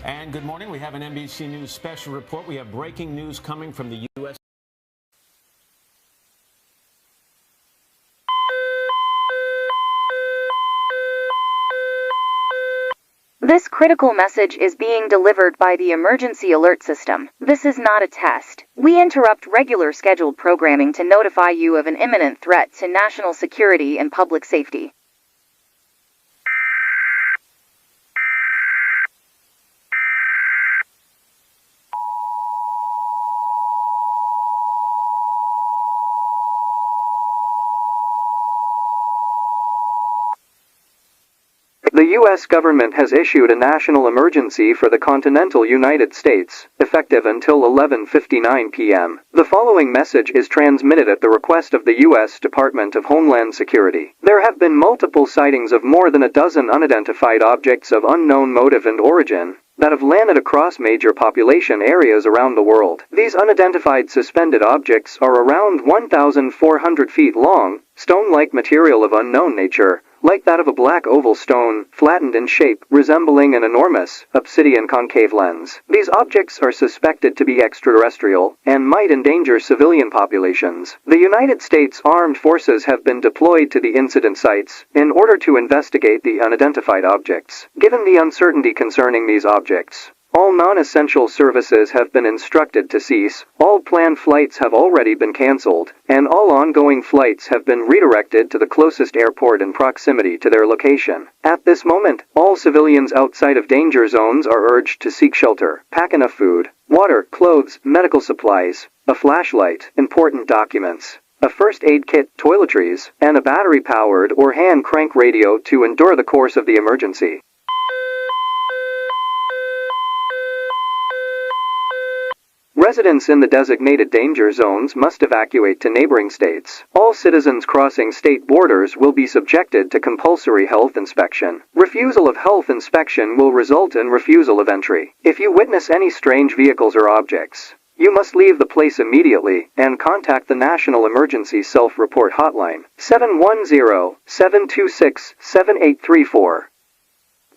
And good morning. We have an NBC News special report. We have breaking news coming from the U.S. This critical message is being delivered by the emergency alert system. This is not a test. We interrupt regular scheduled programming to notify you of an imminent threat to national security and public safety. The U.S. government has issued a national emergency for the continental United States, effective until 11:59 p.m. The following message is transmitted at the request of the U.S. Department of Homeland Security. There have been multiple sightings of more than a dozen unidentified objects of unknown motive and origin that have landed across major population areas around the world. These unidentified suspended objects are around 1,400 feet long, stone-like material of unknown nature, like that of a black oval stone, flattened in shape, resembling an enormous, obsidian concave lens. These objects are suspected to be extraterrestrial and might endanger civilian populations. The United States Armed Forces have been deployed to the incident sites in order to investigate the unidentified objects. Given the uncertainty concerning these objects, all non-essential services have been instructed to cease, all planned flights have already been cancelled, and all ongoing flights have been redirected to the closest airport in proximity to their location. At this moment, all civilians outside of danger zones are urged to seek shelter, pack enough food, water, clothes, medical supplies, a flashlight, important documents, a first aid kit, toiletries, and a battery-powered or hand crank radio to endure the course of the emergency. Residents in the designated danger zones must evacuate to neighboring states. All citizens crossing state borders will be subjected to compulsory health inspection. Refusal of health inspection will result in refusal of entry. If you witness any strange vehicles or objects, you must leave the place immediately and contact the National Emergency Self-Report Hotline, 710-726-7834,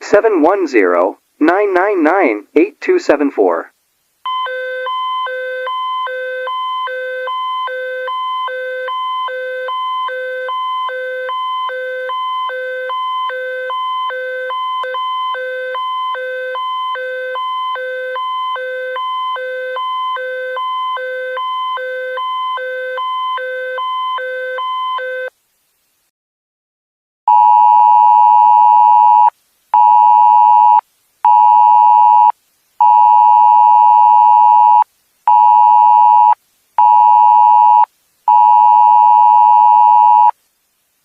710-999-8274.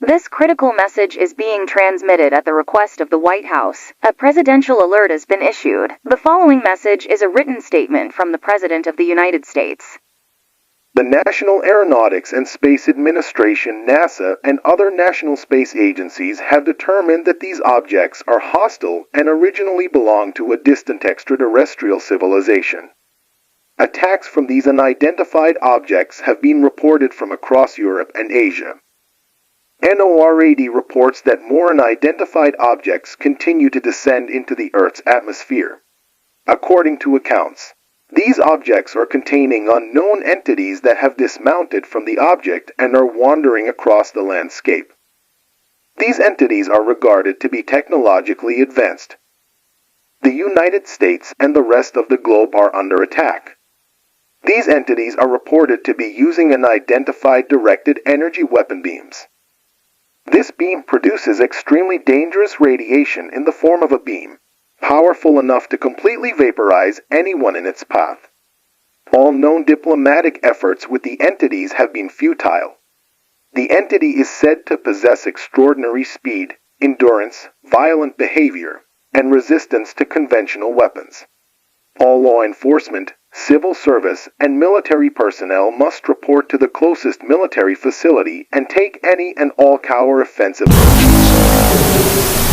This critical message is being transmitted at the request of the White House. A presidential alert has been issued. The following message is a written statement from the President of the United States. The National Aeronautics and Space Administration, NASA, and other national space agencies have determined that these objects are hostile and originally belonged to a distant extraterrestrial civilization. Attacks from these unidentified objects have been reported from across Europe and Asia. NORAD reports that more unidentified objects continue to descend into the Earth's atmosphere. According to accounts, these objects are containing unknown entities that have dismounted from the object and are wandering across the landscape. These entities are regarded to be technologically advanced. The United States and the rest of the globe are under attack. These entities are reported to be using unidentified directed energy weapon beams. This beam produces extremely dangerous radiation in the form of a beam, powerful enough to completely vaporize anyone in its path. All known diplomatic efforts with the entities have been futile. The entity is said to possess extraordinary speed, endurance, violent behavior, and resistance to conventional weapons. All law enforcement, civil service, and military personnel must report to the closest military facility and take any and all counter-offensive actions.